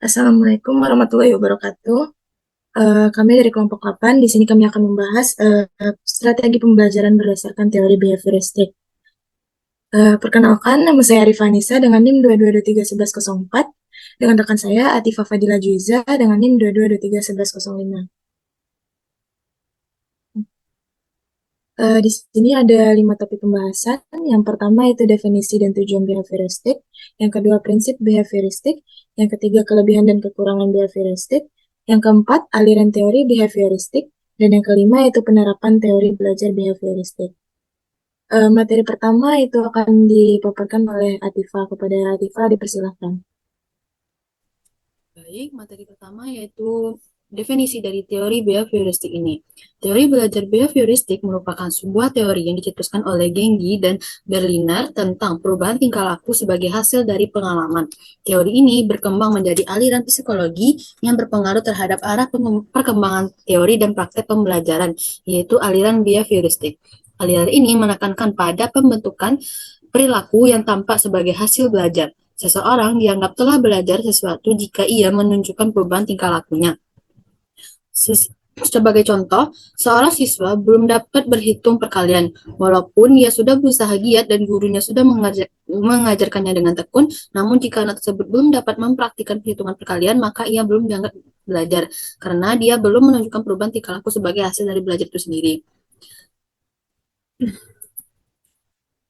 Assalamualaikum warahmatullahi wabarakatuh. Kami dari kelompok 8, di sini kami akan membahas strategi pembelajaran berdasarkan teori behavioristik. Perkenalkan, nama saya Arif Anissa dengan NIM 22231104, dengan rekan saya Atifah Fadila Juiza dengan NIM 22231105. Di sini ada 5 topik pembahasan. Yang pertama itu definisi dan tujuan behavioristik. Yang kedua prinsip behavioristik. Yang ketiga kelebihan dan kekurangan behavioristik. Yang keempat aliran teori behavioristik. Dan yang kelima itu penerapan teori belajar behavioristik. Materi pertama itu akan dipaparkan oleh Atifah. Kepada Atifah dipersilahkan. Baik, materi pertama yaitu definisi dari teori behavioristik ini. Teori belajar behavioristik merupakan sebuah teori yang dicetuskan oleh Gengi dan Berliner tentang perubahan tingkah laku sebagai hasil dari pengalaman. Teori ini berkembang menjadi aliran psikologi yang berpengaruh terhadap arah perkembangan teori dan praktek pembelajaran, yaitu aliran behavioristik. Aliran ini menekankan pada pembentukan perilaku yang tampak sebagai hasil belajar. Seseorang dianggap telah belajar sesuatu jika ia menunjukkan perubahan tingkah lakunya. Sebagai contoh, seorang siswa belum dapat berhitung perkalian, walaupun ia sudah berusaha giat dan gurunya sudah mengajarkannya dengan tekun, namun jika anak tersebut belum dapat mempraktikkan perhitungan perkalian, maka ia belum dianggap belajar, karena dia belum menunjukkan perubahan tingkah laku sebagai hasil dari belajar itu sendiri.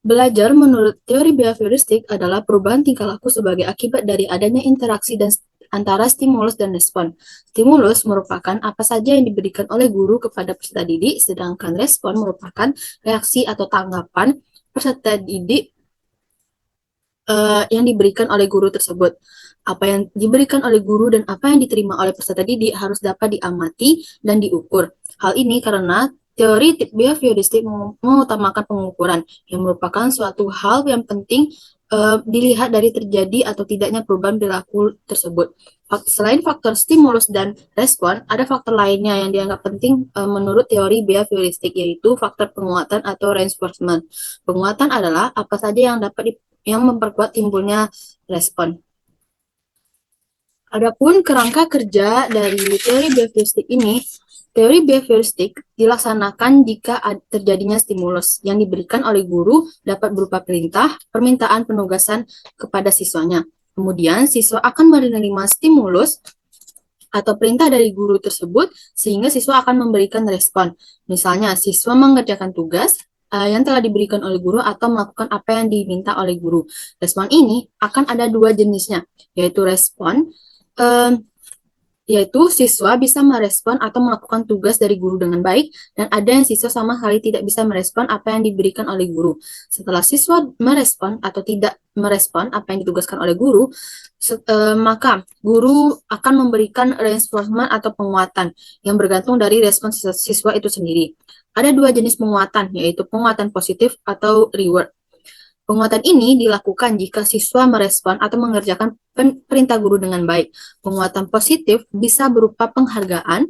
Belajar menurut teori behavioristik adalah perubahan tingkah laku sebagai akibat dari adanya interaksi dan antara stimulus dan respon. Stimulus merupakan apa saja yang diberikan oleh guru kepada peserta didik, sedangkan respon merupakan reaksi atau tanggapan peserta didik yang diberikan oleh guru tersebut. Apa yang diberikan oleh guru dan apa yang diterima oleh peserta didik harus dapat diamati dan diukur. Hal ini karena teori behavioristik mengutamakan pengukuran, yang merupakan suatu hal yang penting dilihat dari terjadi atau tidaknya perubahan perilaku tersebut. Selain faktor stimulus dan respon, ada faktor lainnya yang dianggap penting menurut teori behavioristik, yaitu faktor penguatan atau reinforcement. Penguatan adalah apa saja yang dapat yang memperkuat timbulnya respon. Adapun kerangka kerja dari teori behavioristik ini, teori behavioristik dilaksanakan jika terjadinya stimulus yang diberikan oleh guru dapat berupa perintah, permintaan penugasan kepada siswanya. Kemudian siswa akan menerima stimulus atau perintah dari guru tersebut sehingga siswa akan memberikan respon. Misalnya, siswa mengerjakan tugas yang telah diberikan oleh guru atau melakukan apa yang diminta oleh guru. Respon ini akan ada dua jenisnya, yaitu respon um, yaitu siswa bisa merespon atau melakukan tugas dari guru dengan baik, dan ada yang siswa sama sekali tidak bisa merespon apa yang diberikan oleh guru. Setelah siswa merespon atau tidak merespon apa yang ditugaskan oleh guru, maka guru akan memberikan reinforcement atau penguatan yang bergantung dari respon siswa itu sendiri. Ada dua jenis penguatan, yaitu penguatan positif atau reward. Penguatan ini dilakukan jika siswa merespon atau mengerjakan perintah guru dengan baik. Penguatan positif bisa berupa penghargaan,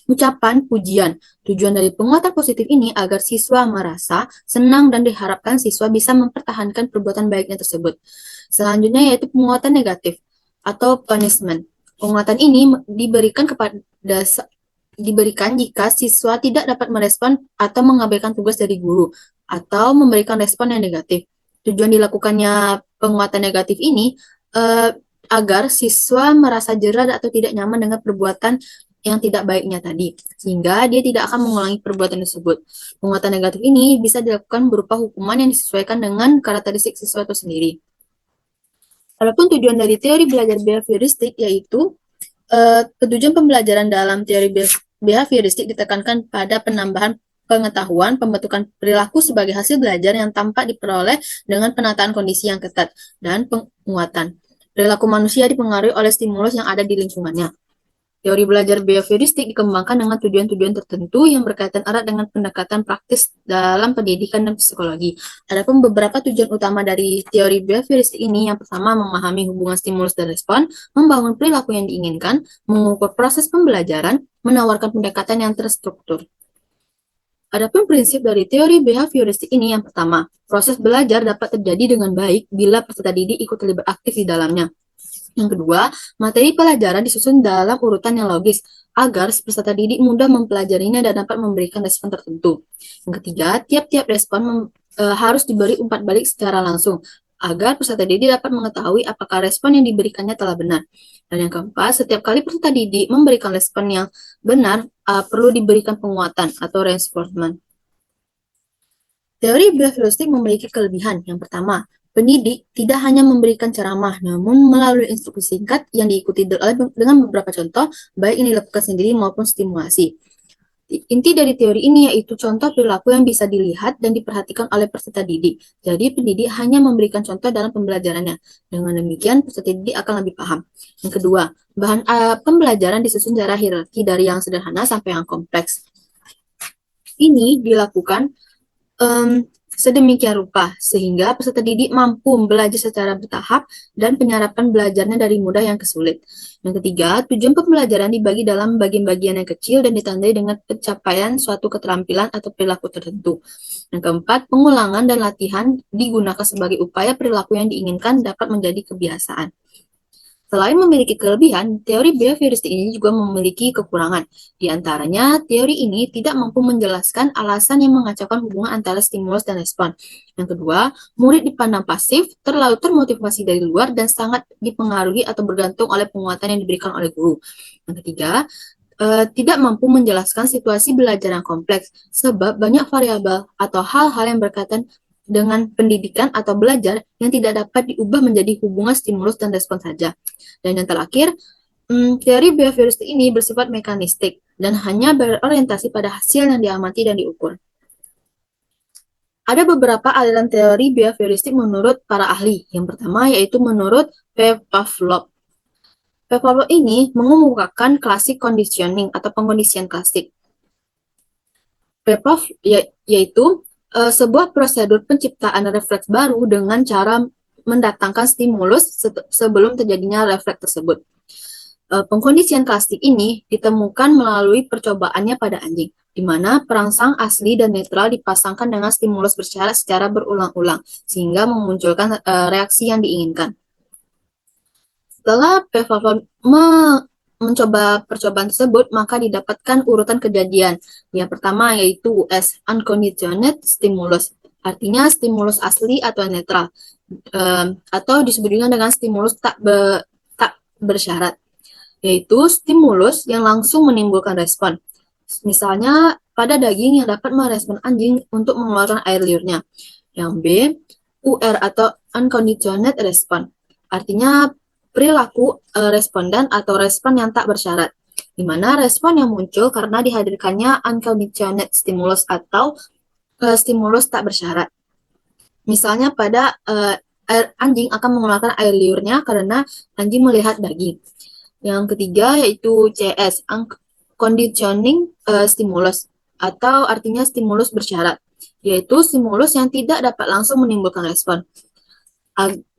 ucapan, pujian. Tujuan dari penguatan positif ini agar siswa merasa senang dan diharapkan siswa bisa mempertahankan perbuatan baiknya tersebut. Selanjutnya yaitu penguatan negatif atau punishment. Penguatan ini diberikan jika siswa tidak dapat merespon atau mengabaikan tugas dari guru atau memberikan respon yang negatif. Tujuan dilakukannya penguatan negatif ini eh, agar siswa merasa jerah atau tidak nyaman dengan perbuatan yang tidak baiknya tadi, sehingga dia tidak akan mengulangi perbuatan tersebut. Penguatan negatif ini bisa dilakukan berupa hukuman yang disesuaikan dengan karakteristik siswa itu sendiri. Walaupun tujuan dari teori belajar behavioristik yaitu tujuan pembelajaran dalam teori behavioristik ditekankan pada penambahan pengetahuan, pembentukan perilaku sebagai hasil belajar yang tampak diperoleh dengan penataan kondisi yang ketat, dan penguatan. Perilaku manusia dipengaruhi oleh stimulus yang ada di lingkungannya. Teori belajar behavioristik dikembangkan dengan tujuan-tujuan tertentu yang berkaitan erat dengan pendekatan praktis dalam pendidikan dan psikologi. Adapun beberapa tujuan utama dari teori behavioristik ini, yang pertama memahami hubungan stimulus dan respon, membangun perilaku yang diinginkan, mengukur proses pembelajaran, menawarkan pendekatan yang terstruktur. Adapun prinsip dari teori behavioristik ini, yang pertama, proses belajar dapat terjadi dengan baik bila peserta didik ikut terlibat aktif di dalamnya. Yang kedua, materi pelajaran disusun dalam urutan yang logis agar peserta didik mudah mempelajarinya dan dapat memberikan respon tertentu. Yang ketiga, tiap-tiap respon harus diberi umpat balik secara langsung agar peserta didik dapat mengetahui apakah respon yang diberikannya telah benar. Dan yang keempat, setiap kali peserta didik memberikan respon yang benar, perlu diberikan penguatan atau reinforcement. Teori behavioristik memiliki kelebihan. Yang pertama, pendidik tidak hanya memberikan ceramah, namun melalui instruksi singkat yang diikuti dengan beberapa contoh, baik yang dilakukan sendiri maupun stimulasi. Inti dari teori ini yaitu contoh perilaku yang bisa dilihat dan diperhatikan oleh peserta didik. Jadi, pendidik hanya memberikan contoh dalam pembelajarannya. Dengan demikian, peserta didik akan lebih paham. Yang kedua, bahan pembelajaran disusun secara hierarki dari yang sederhana sampai yang kompleks. Ini dilakukan sedemikian rupa sehingga peserta didik mampu belajar secara bertahap dan penyerapan belajarnya dari mudah yang ke sulit. Yang ketiga, tujuan pembelajaran dibagi dalam bagian-bagian yang kecil dan ditandai dengan pencapaian suatu keterampilan atau perilaku tertentu. Yang keempat, pengulangan dan latihan digunakan sebagai upaya perilaku yang diinginkan dapat menjadi kebiasaan. Selain memiliki kelebihan, teori behavioristik ini juga memiliki kekurangan. Di antaranya, teori ini tidak mampu menjelaskan alasan yang mengacaukan hubungan antara stimulus dan respon. Yang kedua, murid dipandang pasif, terlalu termotivasi dari luar, dan sangat dipengaruhi atau bergantung oleh penguatan yang diberikan oleh guru. Yang ketiga, tidak mampu menjelaskan situasi belajar yang kompleks, sebab banyak variabel atau hal-hal yang berkaitan dengan pendidikan atau belajar yang tidak dapat diubah menjadi hubungan stimulus dan respon saja. Dan yang terakhir, teori behavioristik ini bersifat mekanistik dan hanya berorientasi pada hasil yang diamati dan diukur. Ada beberapa aliran teori behavioristik menurut para ahli. Yang pertama yaitu menurut Pavlov. Pavlov ini mengemukakan klasik conditioning atau pengkondisian klasik. Pavlov yaitu sebuah prosedur penciptaan refleks baru dengan cara mendatangkan stimulus sebelum terjadinya refleks tersebut. Pengkondisian klasik ini ditemukan melalui percobaannya pada anjing, di mana perangsang asli dan netral dipasangkan dengan stimulus bersyarat secara berulang-ulang, sehingga memunculkan reaksi yang diinginkan. Setelah Pavlov mencoba percobaan tersebut, maka didapatkan urutan kejadian. Yang pertama yaitu US, Unconditioned Stimulus, artinya stimulus asli atau netral, atau disebut juga dengan stimulus tak bersyarat, yaitu stimulus yang langsung menimbulkan respon. Misalnya pada daging yang dapat merespon anjing untuk mengeluarkan air liurnya. Yang B, UR atau Unconditioned Response, artinya perilaku responden atau respon yang tak bersyarat, di mana respon yang muncul karena dihadirkannya unconditioned stimulus atau stimulus tak bersyarat. Misalnya pada anjing akan mengeluarkan air liurnya karena anjing melihat daging. Yang ketiga yaitu CS, conditioning stimulus, atau artinya stimulus bersyarat, yaitu stimulus yang tidak dapat langsung menimbulkan respon.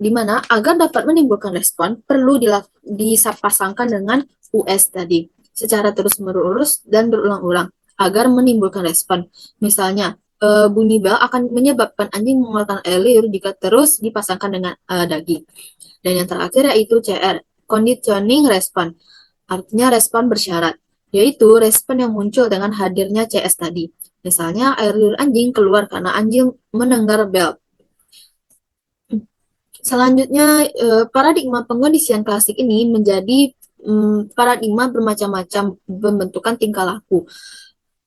Di mana agar dapat menimbulkan respon perlu dipasangkan dengan US tadi secara terus-menerus dan berulang-ulang agar menimbulkan respon. Misalnya bunyi bel akan menyebabkan anjing mengeluarkan air liur jika terus dipasangkan dengan daging. Dan yang terakhir yaitu CR, conditioning response, artinya respon bersyarat, yaitu respon yang muncul dengan hadirnya CS tadi. Misalnya air liur anjing keluar karena anjing mendengar bel. Selanjutnya, paradigma pengkondisian klasik ini menjadi paradigma bermacam-macam pembentukan tingkah laku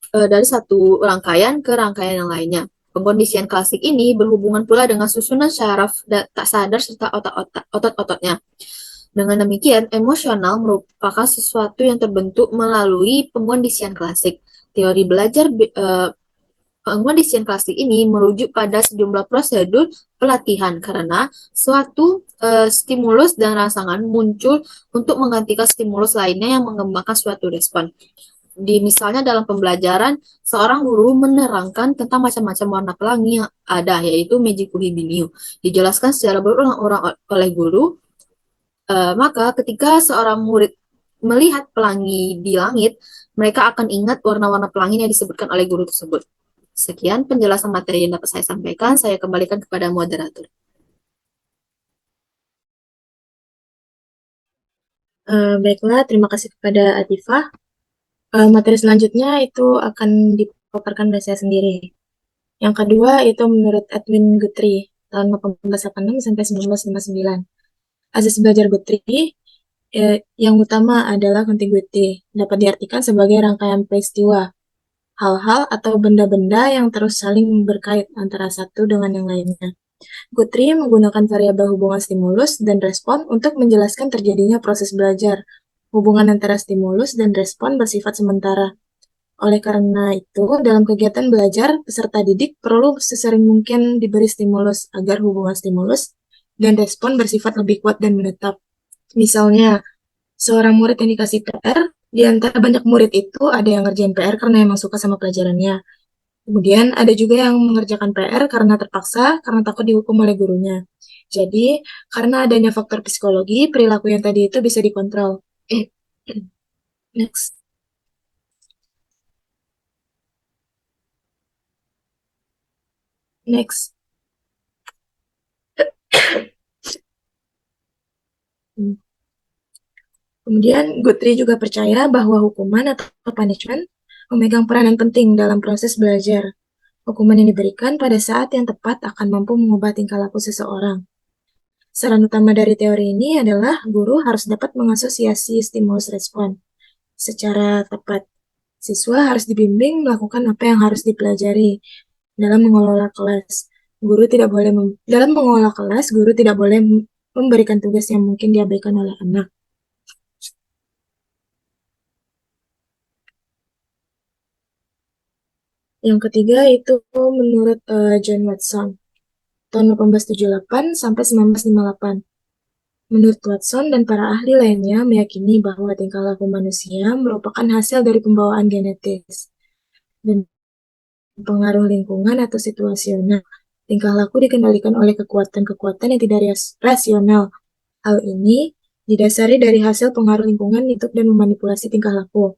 dari satu rangkaian ke rangkaian yang lainnya. Pengkondisian klasik ini berhubungan pula dengan susunan syaraf tak sadar serta otot-ototnya. Dengan demikian, emosional merupakan sesuatu yang terbentuk melalui pengkondisian klasik. Teori belajar pengkondisian klasik ini merujuk pada sejumlah prosedur pelatihan karena suatu stimulus dan rangsangan muncul untuk menggantikan stimulus lainnya yang mengembangkan suatu respon. Misalnya dalam pembelajaran, seorang guru menerangkan tentang macam-macam warna pelangi yang ada, yaitu Magiku Hibiniu. Dijelaskan secara berulang-ulang oleh guru, maka ketika seorang murid melihat pelangi di langit, mereka akan ingat warna-warna pelangi yang disebutkan oleh guru tersebut. Sekian penjelasan materi yang dapat saya sampaikan. Saya kembalikan kepada moderator. Baiklah, terima kasih kepada Atifah. Materi selanjutnya itu akan dipaparkan oleh saya sendiri. Yang kedua itu menurut Edwin Guthrie tahun 1886 sampai 1959. Asas belajar Guthrie yang utama adalah contiguity, dapat diartikan sebagai rangkaian peristiwa, hal-hal atau benda-benda yang terus saling berkait antara satu dengan yang lainnya. Guthrie menggunakan variabel hubungan stimulus dan respon untuk menjelaskan terjadinya proses belajar. Hubungan antara stimulus dan respon bersifat sementara. Oleh karena itu, dalam kegiatan belajar, peserta didik perlu sesering mungkin diberi stimulus agar hubungan stimulus dan respon bersifat lebih kuat dan menetap. Misalnya, seorang murid yang dikasih PR, di antara banyak murid itu ada yang ngerjain PR karena emang suka sama pelajarannya. Kemudian ada juga yang mengerjakan PR karena terpaksa, karena takut dihukum oleh gurunya. Jadi, karena adanya faktor psikologi, perilaku yang tadi itu bisa dikontrol. Next. Next. Kemudian, Guthrie juga percaya bahwa hukuman atau punishment memegang peranan penting dalam proses belajar. Hukuman yang diberikan pada saat yang tepat akan mampu mengubah tingkah laku seseorang. Saran utama dari teori ini adalah guru harus dapat mengasosiasi stimulus respon secara tepat. Siswa harus dibimbing melakukan apa yang harus dipelajari dalam mengelola kelas. Dalam mengelola kelas, guru tidak boleh memberikan tugas yang mungkin diabaikan oleh anak. Yang ketiga itu menurut John Watson tahun 1878 sampai 1958. Menurut Watson dan para ahli lainnya meyakini bahwa tingkah laku manusia merupakan hasil dari pembawaan genetis dan pengaruh lingkungan atau situasional. Tingkah laku dikendalikan oleh kekuatan-kekuatan yang tidak rasional. Hal ini didasari dari hasil pengaruh lingkungan untuk dan memanipulasi tingkah laku.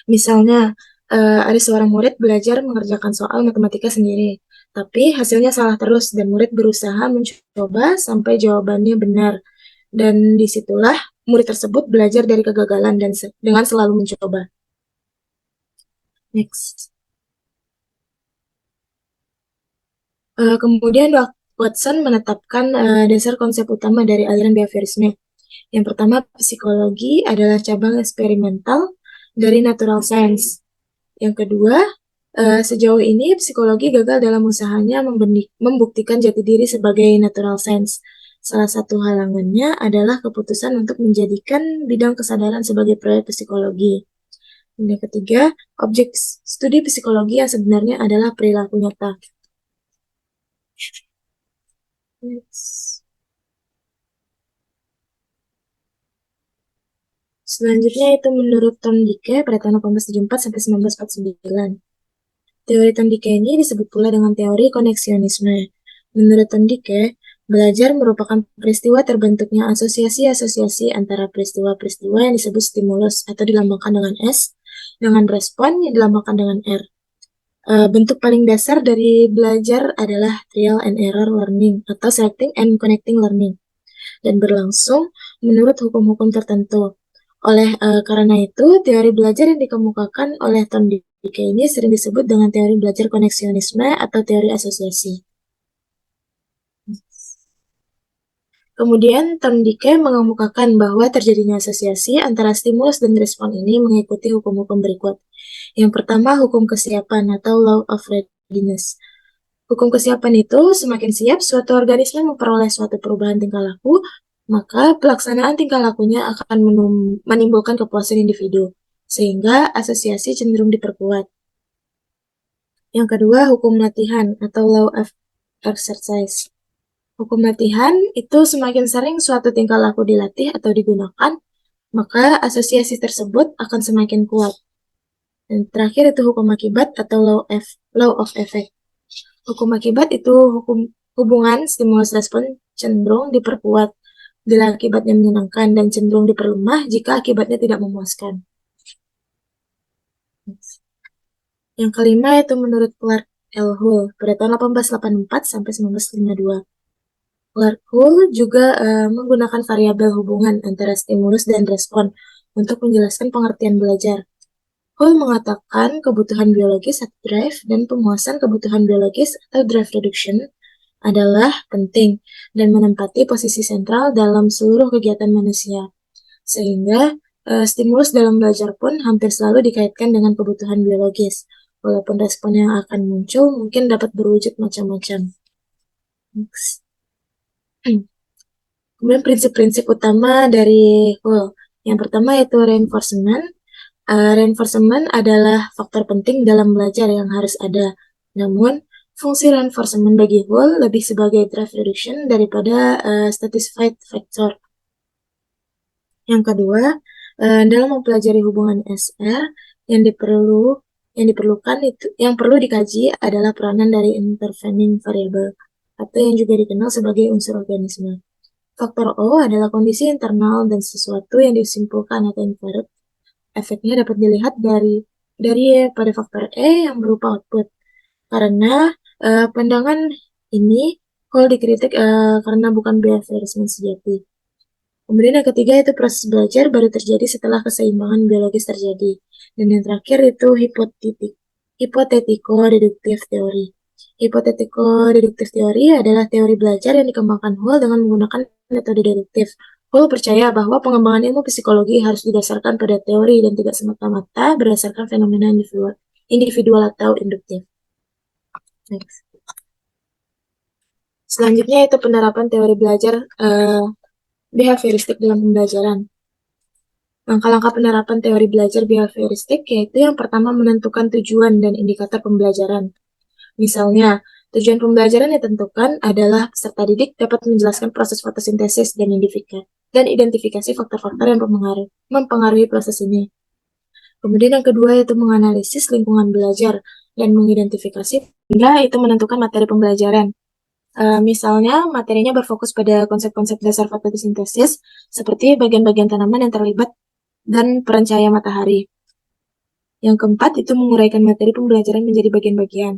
Misalnya, ada seorang murid belajar mengerjakan soal matematika sendiri, tapi hasilnya salah terus dan murid berusaha mencoba sampai jawabannya benar. Dan disitulah murid tersebut belajar dari kegagalan dan dengan selalu mencoba. Next. Kemudian Watson menetapkan dasar konsep utama dari aliran behaviorisme. Yang pertama, psikologi adalah cabang eksperimental dari natural science. Yang kedua, sejauh ini psikologi gagal dalam usahanya membuktikan jati diri sebagai natural science. Salah satu halangannya adalah keputusan untuk menjadikan bidang kesadaran sebagai proyek psikologi. Dan yang ketiga, objek studi psikologi yang sebenarnya adalah perilaku nyata. Next. Selanjutnya itu menurut Tom Dicke pada tahun 1874 sampai 1949. Teori Tom Dicke ini disebut pula dengan teori koneksionisme. Menurut Tom Dicke, belajar merupakan peristiwa terbentuknya asosiasi-asosiasi antara peristiwa-peristiwa yang disebut stimulus atau dilambangkan dengan S, dengan respon yang dilambangkan dengan R. Bentuk paling dasar dari belajar adalah trial and error learning atau selecting and connecting learning dan berlangsung menurut hukum-hukum tertentu. Karena itu, teori belajar yang dikemukakan oleh Tom Dicke ini sering disebut dengan teori belajar koneksionisme atau teori asosiasi. Kemudian, Tom Dicke mengemukakan bahwa terjadinya asosiasi antara stimulus dan respon ini mengikuti hukum-hukum berikut. Yang pertama, hukum kesiapan atau law of readiness. Hukum kesiapan itu, semakin siap suatu organisme memperoleh suatu perubahan tingkah laku, maka pelaksanaan tingkah lakunya akan menimbulkan kepuasan individu, sehingga asosiasi cenderung diperkuat. Yang kedua, hukum latihan atau law of exercise. Hukum latihan itu semakin sering suatu tingkah laku dilatih atau digunakan, maka asosiasi tersebut akan semakin kuat. Dan terakhir itu hukum akibat atau law of effect. Hukum akibat itu hubungan stimulus respon cenderung diperkuat bila akibatnya menyenangkan dan cenderung diperlemah jika akibatnya tidak memuaskan. Yang kelima itu menurut Clark L. Hull pada tahun 1884 sampai 1952. Clarke juga menggunakan variabel hubungan antara stimulus dan respon untuk menjelaskan pengertian belajar. Hull mengatakan kebutuhan biologis atau drive dan pemuasan kebutuhan biologis atau drive reduction adalah penting dan menempati posisi sentral dalam seluruh kegiatan manusia. Sehingga stimulus dalam belajar pun hampir selalu dikaitkan dengan kebutuhan biologis, walaupun respon yang akan muncul mungkin dapat berwujud macam-macam. Next. Kemudian prinsip-prinsip utama dari Hull. Yang pertama yaitu reinforcement. Reinforcement adalah faktor penting dalam belajar yang harus ada. Namun, fungsi reinforcement bagi Hull lebih sebagai drive reduction daripada satisfied factor. Yang kedua, dalam mempelajari hubungan SR yang diperlukan itu yang perlu dikaji adalah peranan dari intervening variable atau yang juga dikenal sebagai unsur organisme. Faktor O adalah kondisi internal dan sesuatu yang disimpulkan atau inferred. Efeknya dapat dilihat dari pada faktor E yang berupa output. Karena pandangan ini Hull dikritik karena bukan behaviorisme sejati. Kemudian yang ketiga itu proses belajar baru terjadi setelah keseimbangan biologis terjadi. Dan yang terakhir itu hipotetiko-deduktif teori. Hipotetiko-deduktif teori adalah teori belajar yang dikembangkan Hull dengan menggunakan metode deduktif. Hull percaya bahwa pengembangan ilmu psikologi harus didasarkan pada teori dan tidak semata-mata berdasarkan fenomena individual atau induktif. Next. Selanjutnya itu penerapan teori belajar behavioristik dalam pembelajaran. Langkah-langkah penerapan teori belajar behavioristik yaitu yang pertama menentukan tujuan dan indikator pembelajaran. Misalnya, tujuan pembelajaran yang ditentukan adalah peserta didik dapat menjelaskan proses fotosintesis dan identifikasi faktor-faktor yang mempengaruhi proses ini. Kemudian yang kedua yaitu menganalisis lingkungan belajar dan mengidentifikasi hingga itu menentukan materi pembelajaran. Misalnya, materinya berfokus pada konsep-konsep dasar fotosintesis seperti bagian-bagian tanaman yang terlibat dan peran cahaya matahari. Yang keempat itu menguraikan materi pembelajaran menjadi bagian-bagian.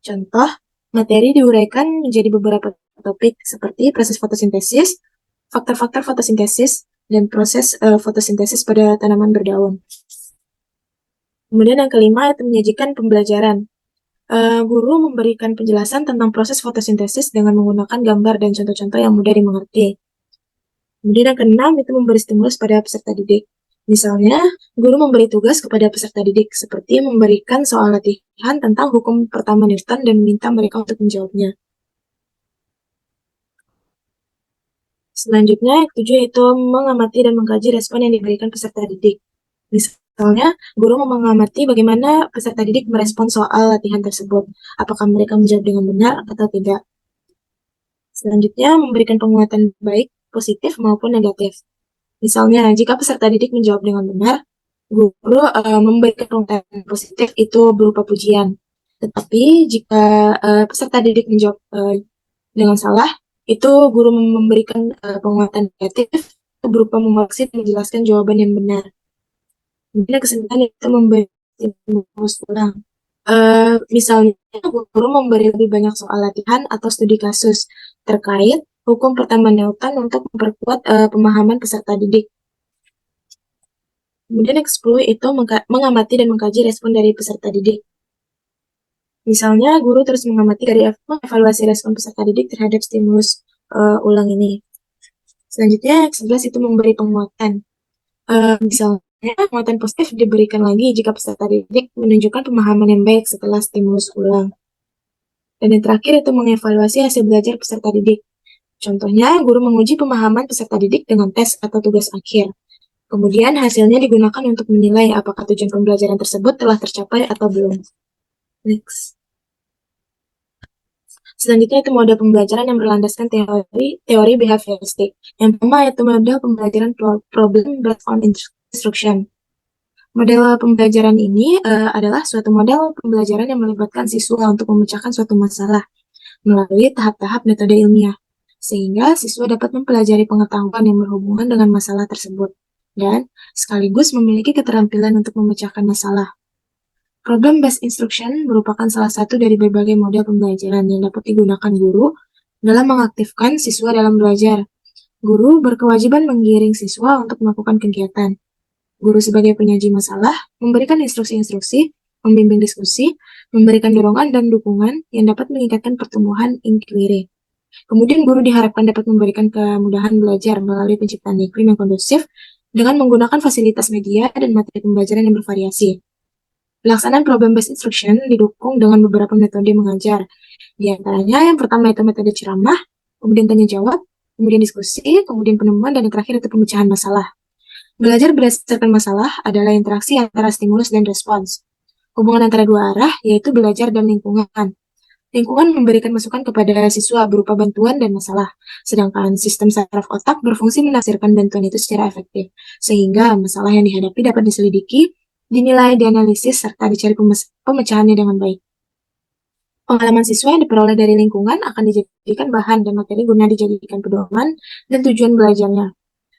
Contoh, materi diuraikan menjadi beberapa topik seperti proses fotosintesis, faktor-faktor fotosintesis, dan proses fotosintesis pada tanaman berdaun. Kemudian yang kelima itu menyajikan pembelajaran. Guru memberikan penjelasan tentang proses fotosintesis dengan menggunakan gambar dan contoh-contoh yang mudah dimengerti. Kemudian yang keenam itu memberi stimulus pada peserta didik. Misalnya, guru memberi tugas kepada peserta didik seperti memberikan soal latihan tentang hukum pertama Newton dan meminta mereka untuk menjawabnya. Selanjutnya, yang ketujuh itu mengamati dan mengkaji respon yang diberikan peserta didik. Misalnya, guru mengamati bagaimana peserta didik merespon soal latihan tersebut. Apakah mereka menjawab dengan benar atau tidak. Selanjutnya, memberikan penguatan baik, positif maupun negatif. Misalnya, jika peserta didik menjawab dengan benar, guru memberikan penguatan positif itu berupa pujian. Tetapi jika peserta didik menjawab dengan salah, itu guru memberikan penguatan negatif berupa mengoreksi dan menjelaskan jawaban yang benar. Kemudian kesempatan itu memberi stimulus ulang. Misalnya, guru memberi lebih banyak soal latihan atau studi kasus terkait hukum pertama Newton untuk memperkuat pemahaman peserta didik. Kemudian yang ke-10 itu mengamati dan mengkaji respon dari peserta didik. Misalnya, guru terus mengamati dari mengevaluasi respon peserta didik terhadap stimulus ulang ini. Selanjutnya, yang ke-11 itu memberi penguatan. Misalnya, penguatan positif diberikan lagi jika peserta didik menunjukkan pemahaman yang baik setelah stimulus ulang. Dan yang terakhir itu mengevaluasi hasil belajar peserta didik. Contohnya, guru menguji pemahaman peserta didik dengan tes atau tugas akhir. Kemudian hasilnya digunakan untuk menilai apakah tujuan pembelajaran tersebut telah tercapai atau belum. Next. Selanjutnya itu model pembelajaran yang berlandaskan teori behavioristik. Yang pertama itu model pembelajaran problem based on instruction. Model pembelajaran ini adalah suatu model pembelajaran yang melibatkan siswa untuk memecahkan suatu masalah melalui tahap-tahap metode ilmiah, sehingga siswa dapat mempelajari pengetahuan yang berhubungan dengan masalah tersebut, dan sekaligus memiliki keterampilan untuk memecahkan masalah. Problem-based instruction merupakan salah satu dari berbagai model pembelajaran yang dapat digunakan guru dalam mengaktifkan siswa dalam belajar. Guru berkewajiban menggiring siswa untuk melakukan kegiatan. Guru sebagai penyaji masalah, memberikan instruksi-instruksi, membimbing diskusi, memberikan dorongan dan dukungan yang dapat meningkatkan pertumbuhan inquiry. Kemudian guru diharapkan dapat memberikan kemudahan belajar melalui penciptaan iklim yang kondusif dengan menggunakan fasilitas media dan materi pembelajaran yang bervariasi. Pelaksanaan problem-based instruction didukung dengan beberapa metode mengajar. Di antaranya yang pertama itu metode ceramah, kemudian tanya jawab, kemudian diskusi, kemudian penemuan, dan yang terakhir itu pemecahan masalah. Belajar berdasarkan masalah adalah interaksi antara stimulus dan respons. Hubungan antara dua arah, yaitu belajar dan lingkungan. Lingkungan memberikan masukan kepada siswa berupa bantuan dan masalah, sedangkan sistem saraf otak berfungsi menafsirkan bantuan itu secara efektif, sehingga masalah yang dihadapi dapat diselidiki, dinilai, dianalisis, serta dicari pemecahannya dengan baik. Pengalaman siswa yang diperoleh dari lingkungan akan dijadikan bahan dan materi guna dijadikan pedoman dan tujuan belajarnya.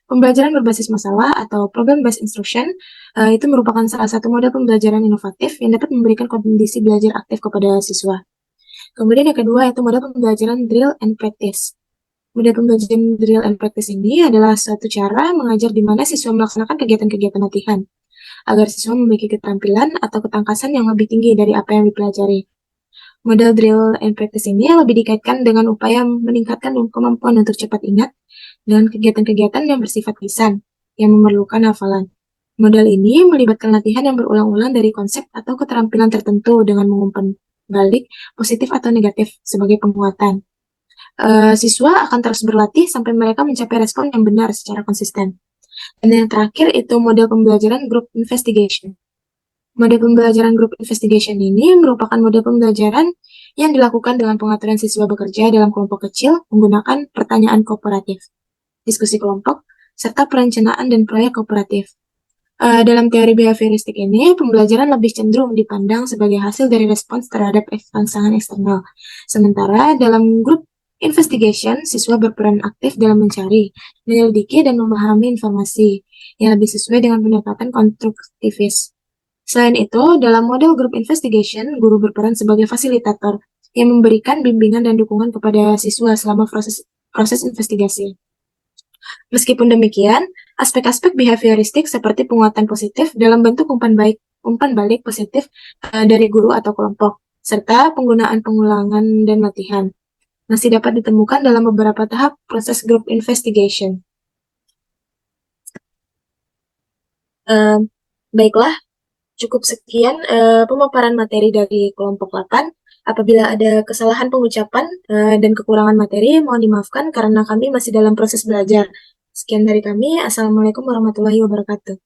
Pembelajaran berbasis masalah atau problem-based instruction itu merupakan salah satu model pembelajaran inovatif yang dapat memberikan kondisi belajar aktif kepada siswa. Kemudian yang kedua itu model pembelajaran drill and practice. Model pembelajaran drill and practice ini adalah suatu cara mengajar di mana siswa melaksanakan kegiatan-kegiatan latihan agar siswa memiliki keterampilan atau ketangkasan yang lebih tinggi dari apa yang dipelajari. Model drill and practice ini lebih dikaitkan dengan upaya meningkatkan kemampuan untuk cepat ingat dan kegiatan-kegiatan yang bersifat lisan yang memerlukan hafalan. Model ini melibatkan latihan yang berulang-ulang dari konsep atau keterampilan tertentu dengan mengumpan balik positif atau negatif sebagai penguatan. Siswa akan terus berlatih sampai mereka mencapai respon yang benar secara konsisten. Dan yang terakhir itu model pembelajaran group investigation. Model pembelajaran group investigation ini merupakan model pembelajaran yang dilakukan dengan pengaturan siswa bekerja dalam kelompok kecil menggunakan pertanyaan kooperatif, diskusi kelompok, serta perencanaan dan proyek kooperatif. Dalam teori behavioristik ini, pembelajaran lebih cenderung dipandang sebagai hasil dari respons terhadap rangsangan eksternal. Sementara dalam grup investigation, siswa berperan aktif dalam mencari, menyelidiki, dan memahami informasi yang lebih sesuai dengan pendekatan konstruktivis. Selain itu, dalam model group investigation, guru berperan sebagai fasilitator yang memberikan bimbingan dan dukungan kepada siswa selama proses investigasi. Meskipun demikian, aspek-aspek behavioristik seperti penguatan positif dalam bentuk umpan balik positif dari guru atau kelompok, serta penggunaan pengulangan dan latihan, masih dapat ditemukan dalam beberapa tahap proses group investigation. Baiklah, cukup sekian pemaparan materi dari kelompok 8. Apabila ada kesalahan pengucapan dan kekurangan materi, mohon dimaafkan karena kami masih dalam proses belajar. Sekian dari kami. Assalamualaikum warahmatullahi wabarakatuh.